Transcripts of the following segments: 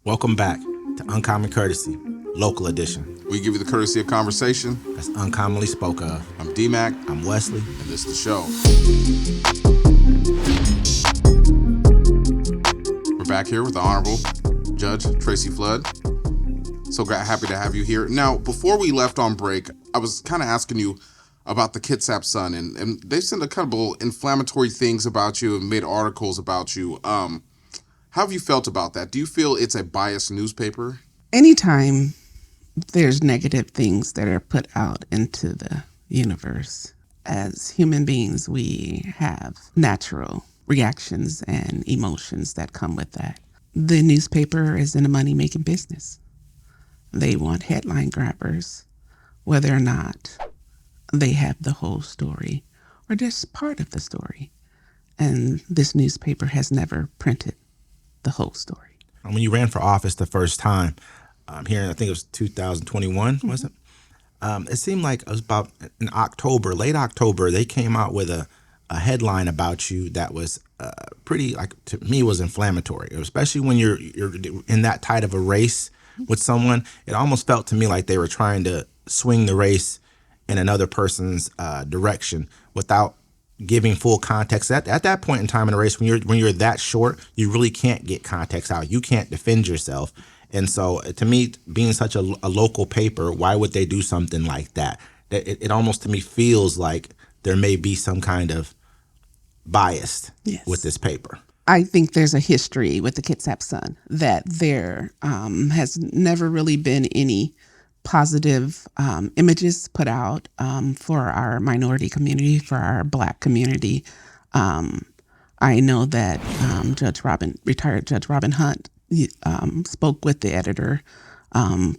Welcome back to Uncommon Courtesy, Local Edition. We give you the courtesy of conversation. That's uncommonly spoke of. I'm DMac. I'm Wesley. And this is the show. We're back here with the Honorable Judge Tracy Flood. So happy to have you here. Now, before we left on break, I was kind of asking you about the Kitsap Sun, and they've sent a couple inflammatory things about you and made articles about you. How have you felt about that? Do you feel it's a biased newspaper? Anytime there's negative things that are put out into the universe, as human beings, we have natural reactions and emotions that come with that. The newspaper is in a money-making business. They want headline grabbers, whether or not they have the whole story or just part of the story. And this newspaper has never printed the whole story. When you ran for office the first time, here, I think it was 2021, was it? It seemed like it was about in October, late October, they came out with a headline about you that was pretty, like, to me, was inflammatory, especially when you're in that tight of a race with someone. It almost felt to me like they were trying to swing the race in another person's direction without giving full context. At that point in time in the race, when you're that short, you really can't get context out. You can't defend yourself. And so, to me, being such a local paper, why would they do something like that? It almost to me feels like there may be some kind of bias with this paper. I think there's a history with the Kitsap Sun that there has never really been any positive images put out for our minority community, for our Black community. I know that retired Judge Robin Hunt spoke with the editor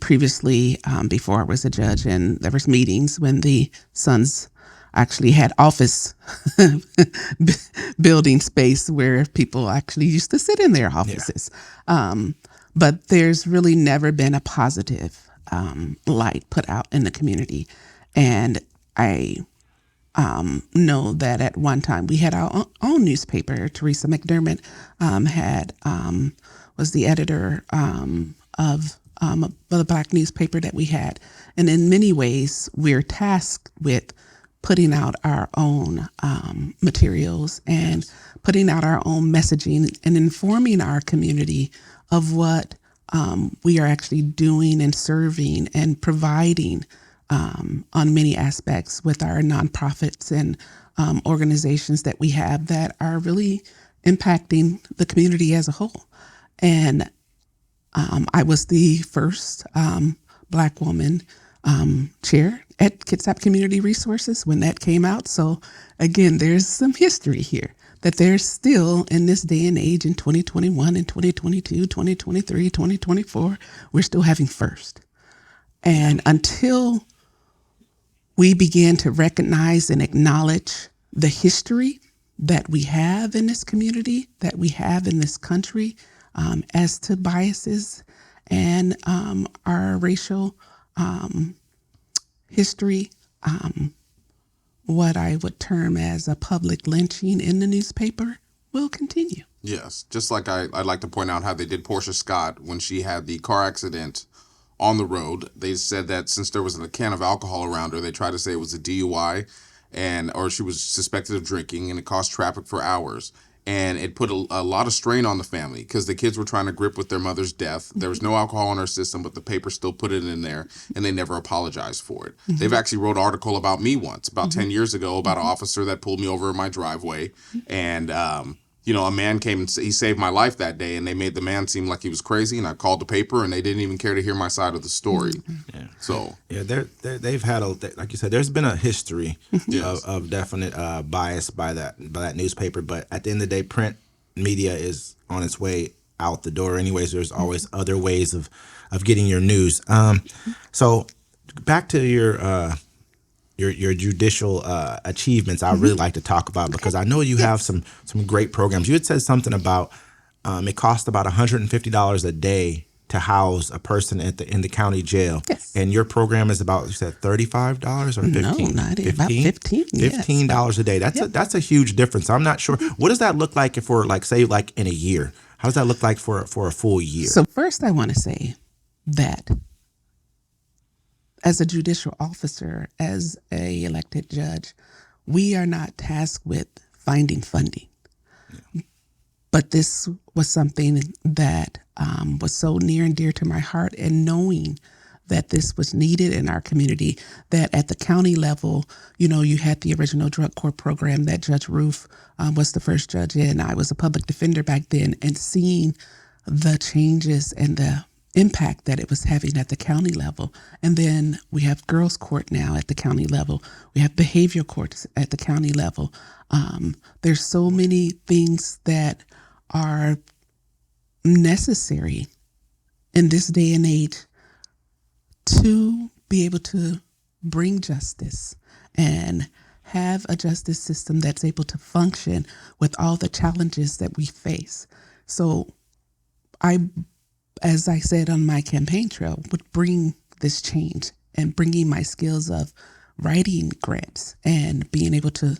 previously before I was a judge, and there was meetings when the Suns actually had office building space where people actually used to sit in their offices. Yeah. But there's really never been a positive light put out in the community. And I know that at one time we had our own newspaper. Teresa McDermott was the editor of the Black newspaper that we had. And in many ways, we're tasked with putting out our own materials and putting out our own messaging and informing our community of what we are actually doing and serving and providing on many aspects with our nonprofits and organizations that we have that are really impacting the community as a whole. And I was the first Black woman chair at Kitsap Community Resources when that came out. So again, there's some history here that there's still in this day and age in 2021 and 2022, 2023, 2024, we're still having first. And until we begin to recognize and acknowledge the history that we have in this community, that we have in this country, as to biases and our racial history, what I would term as a public lynching in the newspaper will continue. Yes, just like I'd like to point out how they did Portia Scott when she had the car accident on the road. They said that since there was a can of alcohol around her, they tried to say it was a DUI or she was suspected of drinking, and it caused traffic for hours. And it put a lot of strain on the family because the kids were trying to grip with their mother's death. There was no alcohol in her system, but the paper still put it in there, and they never apologized for it. Mm-hmm. They've actually wrote an article about me once, about 10 years ago, about an officer that pulled me over in my driveway. And, a man came and he saved my life that day, and they made the man seem like he was crazy. And I called the paper, and they didn't even care to hear my side of the story. Yeah. So they've had like you said, there's been a history of definite bias by that newspaper. But at the end of the day, print media is on its way out the door. Anyways, there's always other ways of getting your news. So back to your judicial achievements, I really like to talk about because I know you have some great programs. You had said something about it cost about $150 a day to house a person in the county jail. Yes. And your program is about, you said $35 or $15? No, not about $15. $15 a day. That's a huge difference. I'm not sure. What does that look like for, like, say, like in a year? How does that look like for a full year? So first, I want to say that as a judicial officer, as a elected judge, we are not tasked with finding funding. But this was something that was so near and dear to my heart, and knowing that this was needed in our community, that at the county level, you had the original drug court program that Judge Roof was the first judge in. I was a public defender back then, and seeing the changes and the impact that it was having at the county level. And then we have girls court now at the county level. We have behavioral courts at the county level. There's so many things that are necessary in this day and age to be able to bring justice and have a justice system that's able to function with all the challenges that we face. So as I said on my campaign trail, would bring this change, and bringing my skills of writing grants and being able to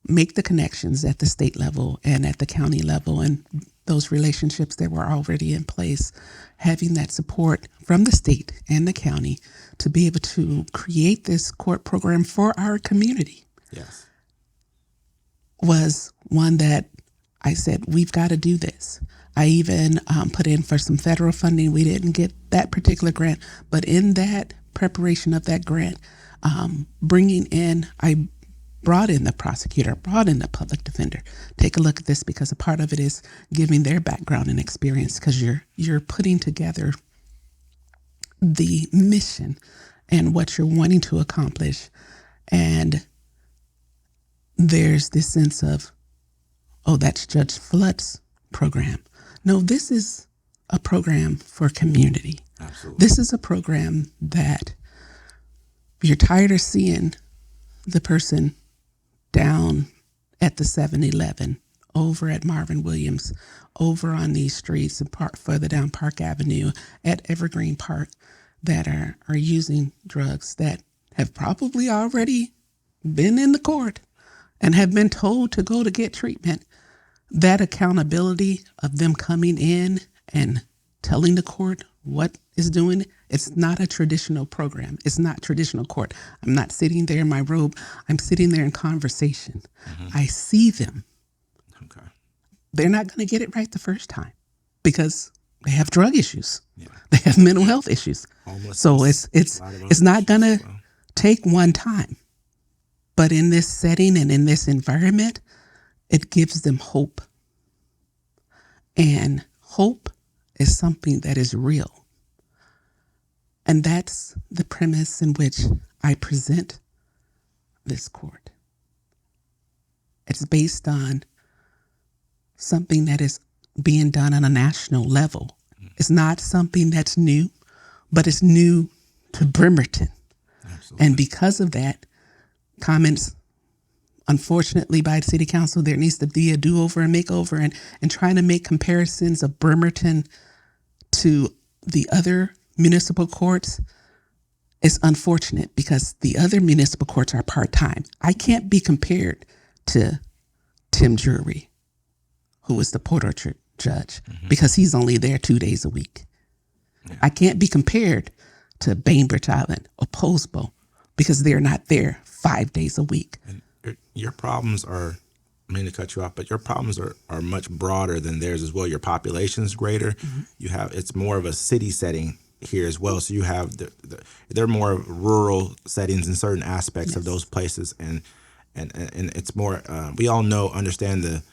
make the connections at the state level and at the county level, and those relationships that were already in place, having that support from the state and the county to be able to create this court program for our community. Yes. Was one that I said, we've got to do this. I even put in for some federal funding. We didn't get that particular grant, but in that preparation of that grant, I brought in the prosecutor, brought in the public defender. Take a look at this, because a part of it is giving their background and experience, because you're putting together the mission and what you're wanting to accomplish. And there's this sense of, oh, that's Judge Flood's program. No, this is a program for community. Absolutely. This is a program that you're tired of seeing the person down at the 7-Eleven, over at Marvin Williams, over on these streets and further down Park Avenue, at Evergreen Park, that are using drugs, that have probably already been in the court and have been told to go to get treatment. That accountability of them coming in and telling the court what is doing, it's not a traditional program. It's not traditional court. I'm not sitting there in my robe. I'm sitting there in conversation. Mm-hmm. I see them. Okay. They're not going to get it right the first time, because they have drug issues. Yeah. They have mental health issues. So it's not going to take one time. But in this setting and in this environment, it gives them hope. And hope is something that is real. And that's the premise in which I present this court. It's based on something that is being done on a national level. It's not something that's new, but it's new to Bremerton. Absolutely. And because of that, comments, unfortunately, by the city council, there needs to be a do-over and makeover, and trying to make comparisons of Bremerton to the other municipal courts is unfortunate, because the other municipal courts are part-time. I can't be compared to Tim Drury, who is the Port Orchard judge, because he's only there 2 days a week. Yeah. I can't be compared to Bainbridge Island or Posbo, because they're not there 5 days a week. And your problems are, I mean to cut you off, but your problems are much broader than theirs as well. Your population's greater. Mm-hmm. It's more of a city setting here as well. So you have they're more rural settings in certain aspects yes. of those places, and it's more. We all understand the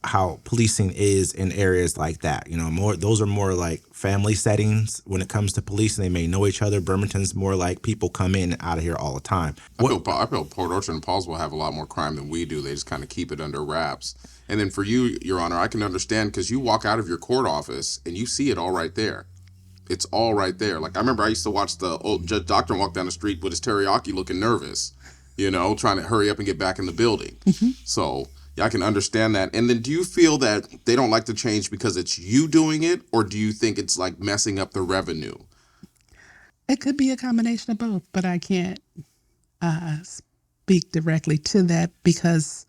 how policing is in areas like that. Those are more like family settings when it comes to policing. They may know each other. Bremerton's more like people come in and out of here all the time. I feel Port Orchard and Paulsville have a lot more crime than we do. They just kind of keep it under wraps. And then for you, Your Honor, I can understand, because you walk out of your court office and you see it all right there. It's all right there. Like, I remember I used to watch the old Judge Doctrine walk down the street with his teriyaki looking nervous, trying to hurry up and get back in the building. Mm-hmm. So yeah, I can understand that. And then do you feel that they don't like to change because it's you doing it, or do you think it's like messing up the revenue? It could be a combination of both, but I can't speak directly to that, because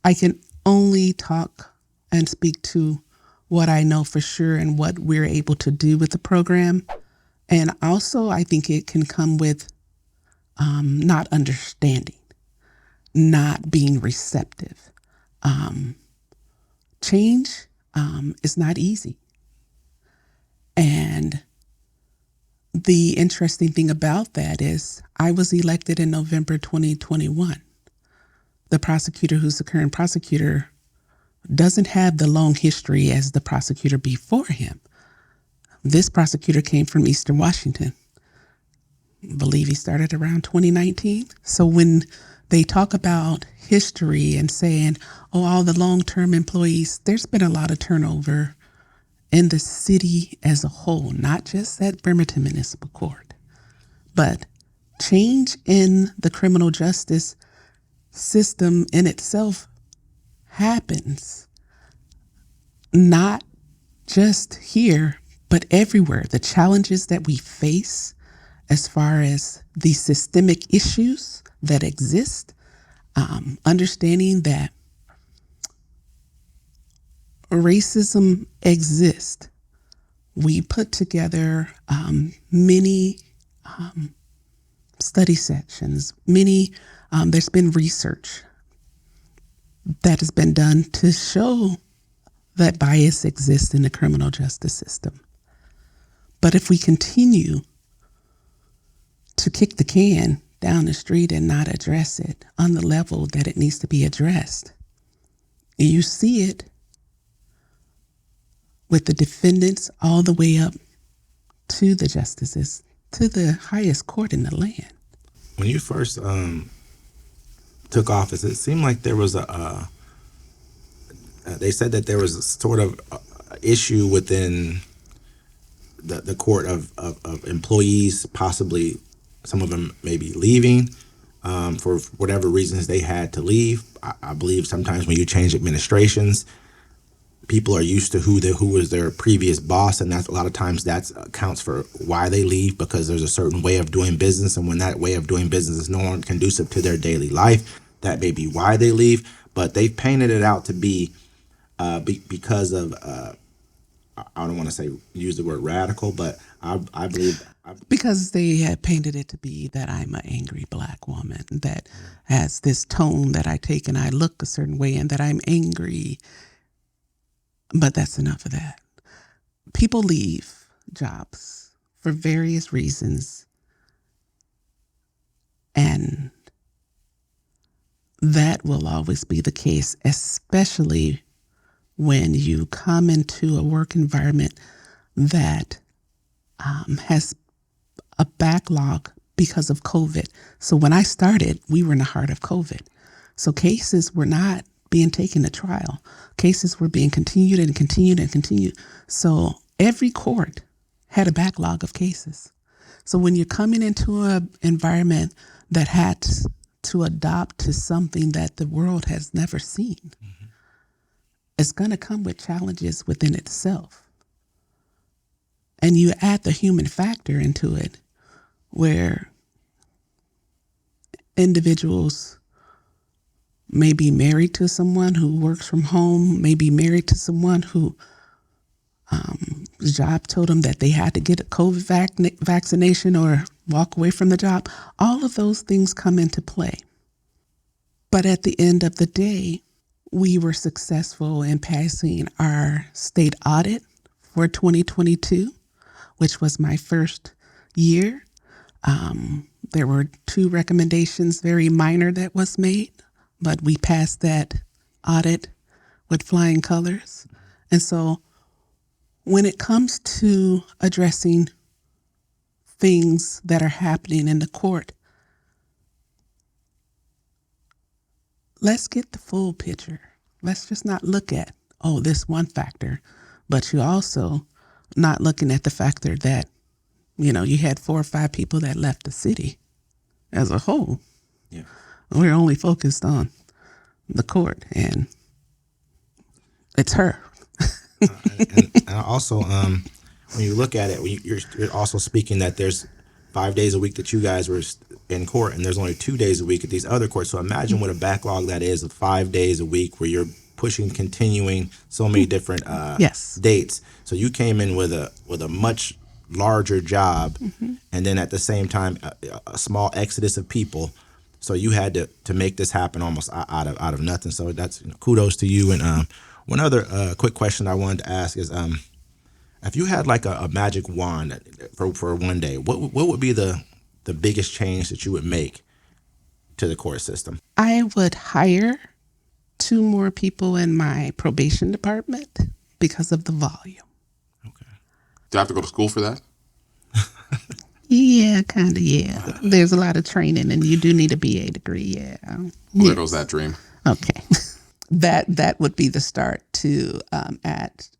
I can only talk and speak to what I know for sure and what we're able to do with the program. And also, I think it can come with not understanding, not being receptive. Change is not easy. And the interesting thing about that is I was elected in November 2021. The prosecutor who's the current prosecutor doesn't have the long history as the prosecutor before him. This prosecutor came from Eastern Washington. I believe he started around 2019. So when they talk about history and saying, oh, all the long-term employees, there's been a lot of turnover in the city as a whole, not just at Bremerton Municipal Court, but change in the criminal justice system in itself happens not just here, but everywhere. The challenges that we face as far as the systemic issues that exist, understanding that racism exists. We put together many study sessions, there's been research that has been done to show that bias exists in the criminal justice system. But if we continue to kick the can down the street and not address it on the level that it needs to be addressed, you see it with the defendants all the way up to the justices, to the highest court in the land. When you first took office, it seemed like there was they said that there was a sort of issue within the court of employees, possibly some of them maybe leaving for whatever reasons they had to leave. I believe sometimes when you change administrations, people are used to who was their previous boss, and that's a lot of times that accounts for why they leave, because there's a certain way of doing business, and when that way of doing business is no longer conducive to their daily life, that may be why they leave. But they've painted it out to be because of I don't want to say use the word radical, but I believe because they had painted it to be that I'm an angry black woman that has this tone that I take and I look a certain way and that I'm angry. But that's enough of that. People leave jobs for various reasons. And that will always be the case, especially when you come into a work environment that has a backlog because of COVID. So when I started, we were in the heart of COVID. So cases were not being taken to trial. Cases were being continued and continued and continued. So every court had a backlog of cases. So when you're coming into an environment that had to adopt to something that the world has never seen, mm-hmm. it's going to come with challenges within itself. And you add the human factor into it, where individuals may be married to someone who works from home, may be married to someone who job told them that they had to get a COVID vaccination or walk away from the job. All of those things come into play. But at the end of the day, we were successful in passing our state audit for 2022, which was my first year. There were 2 recommendations, very minor, that was made, but we passed that audit with flying colors. And so when it comes to addressing things that are happening in the court, let's get the full picture. Let's just not look at, this one factor, but you also not looking at the factor that, you had 4 or 5 people that left the city as a whole. Yeah. We're only focused on the court, and it's her. and also, when you look at it, you're also speaking that there's 5 days a week that you guys were in court, and there's only 2 days a week at these other courts. So imagine what a backlog that is of 5 days a week where you're pushing, continuing so many different Yes. dates. So you came in with a much larger job, and then at the same time a small exodus of people. So you had to make this happen almost out of nothing. So that's kudos to you. And one other quick question I wanted to ask is, if you had like a magic wand for one day, what would be the biggest change that you would make to the court system? I would hire 2 more people in my probation department because of the volume. Okay. Do I have to go to school for that? Yeah, kind of, yeah. There's a lot of training, and you do need a BA degree, yeah. Well, Yes. there goes that dream. Okay. That would be the start to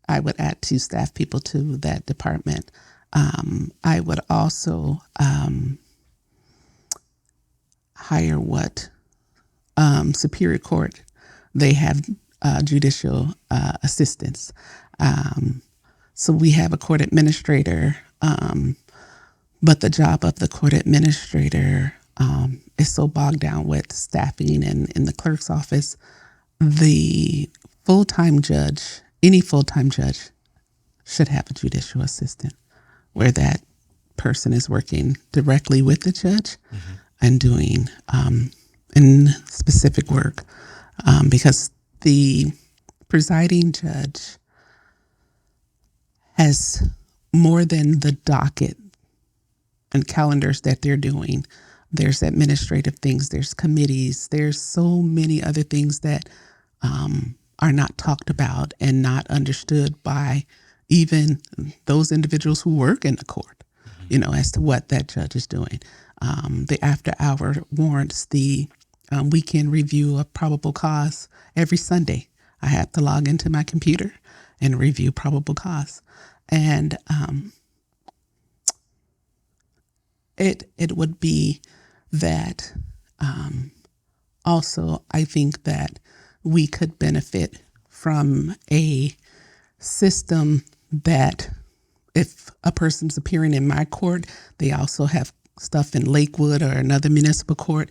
I would add 2 staff people to that department. I would also hire Superior Court. They have judicial assistants. So we have a court administrator, but the job of the court administrator is so bogged down with staffing and in the clerk's office. The full-time judge, any full-time judge, should have a judicial assistant where that person is working directly with the judge and doing in specific work, because the presiding judge has more than the docket and calendars that they're doing. There's administrative things, there's committees, there's so many other things that are not talked about and not understood by even those individuals who work in the court, as to what that judge is doing. The after-hour warrants, the weekend review of probable cause every Sunday. I have to log into my computer and review probable cause. And it would be that also I think that we could benefit from a system that if a person's appearing in my court, they also have stuff in Lakewood or another municipal court,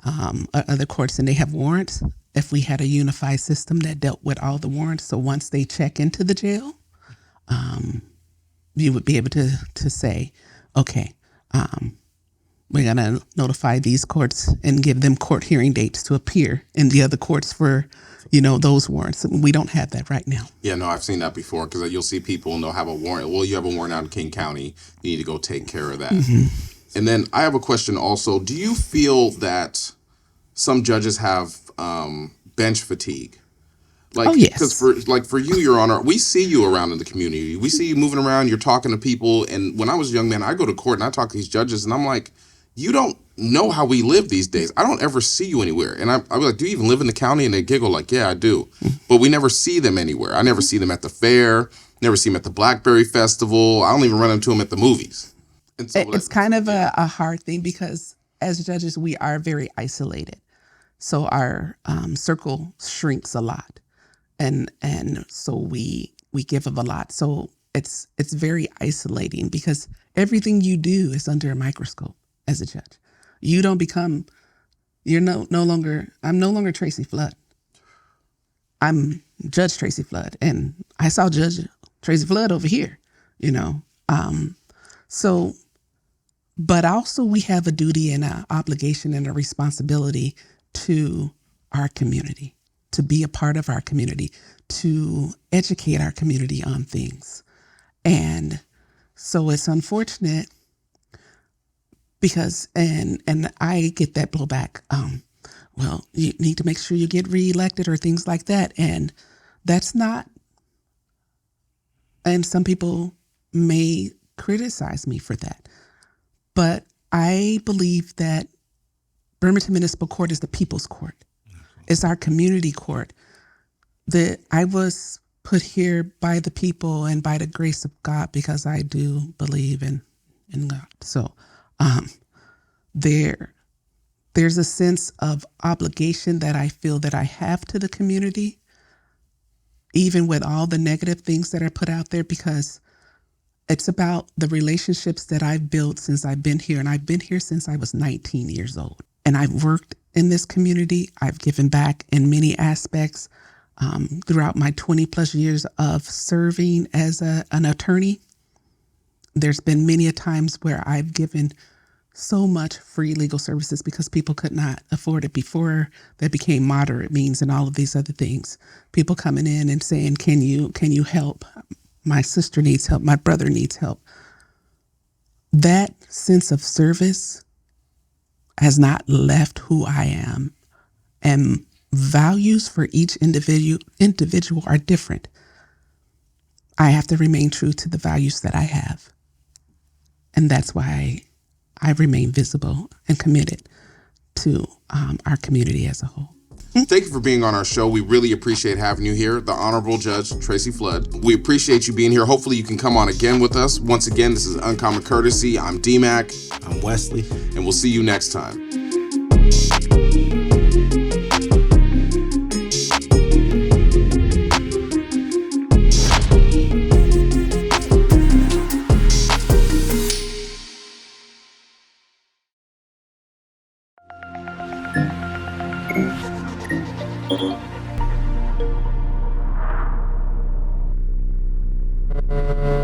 or other courts, and they have warrants. If we had a unified system that dealt with all the warrants, so once they check into the jail, you would be able to say, okay, we're going to notify these courts and give them court hearing dates to appear in the other courts for, those warrants. We don't have that right now. Yeah, no, I've seen that before, because you'll see people and they'll have a warrant. Well, you have a warrant out in King County. You need to go take care of that. And then I have a question also. Do you feel that some judges have bench fatigue? Like, oh, yes. Because for you, Your Honor, we see you around in the community. We see you moving around. You're talking to people. And when I was a young man, I go to court and I talk to these judges, and I'm like, you don't know how we live these days. I don't ever see you anywhere. And I'll be like, do you even live in the county? And they giggle like, yeah, I do. But we never see them anywhere. I never see them at the fair. Never see them at the Blackberry Festival. I don't even run into them at the movies. And so it's kind of a hard thing because as judges, we are very isolated. So our circle shrinks a lot. And so we give of a lot. So it's very isolating because everything you do is under a microscope as a judge. You don't become, I'm no longer Tracy Flood. I'm Judge Tracy Flood. And I saw Judge Tracy Flood over here, So, but also we have a duty and an obligation and a responsibility to our community, to be a part of our community, to educate our community on things. And so it's unfortunate because, and I get that blowback, well, you need to make sure you get reelected or things like that. And that's not, and some people may criticize me for that. But I believe that Bremerton Municipal Court is the people's court. It's our community court. I was put here by the people and by the grace of God because I do believe in God. So there's a sense of obligation that I feel that I have to the community, even with all the negative things that are put out there, because it's about the relationships that I've built since I've been here. And I've been here since I was 19 years old. And I've worked in this community. I've given back in many aspects. throughout my 20 plus years of serving as an attorney, there's been many a times where I've given so much free legal services because people could not afford it before they became moderate means and all of these other things. People coming in and saying, can you help? My sister needs help. My brother needs help. That sense of service has not left who I am. And values for each individual are different. I have to remain true to the values that I have. And that's why I remain visible and committed to our community as a whole. Thank you for being on our show. We really appreciate having you here, the Honorable Judge Tracy Flood. We appreciate you being here. Hopefully you can come on again with us. Once again, this is Uncommon Courtesy. I'm DMac. I'm Wesley. And we'll see you next time. Thank you.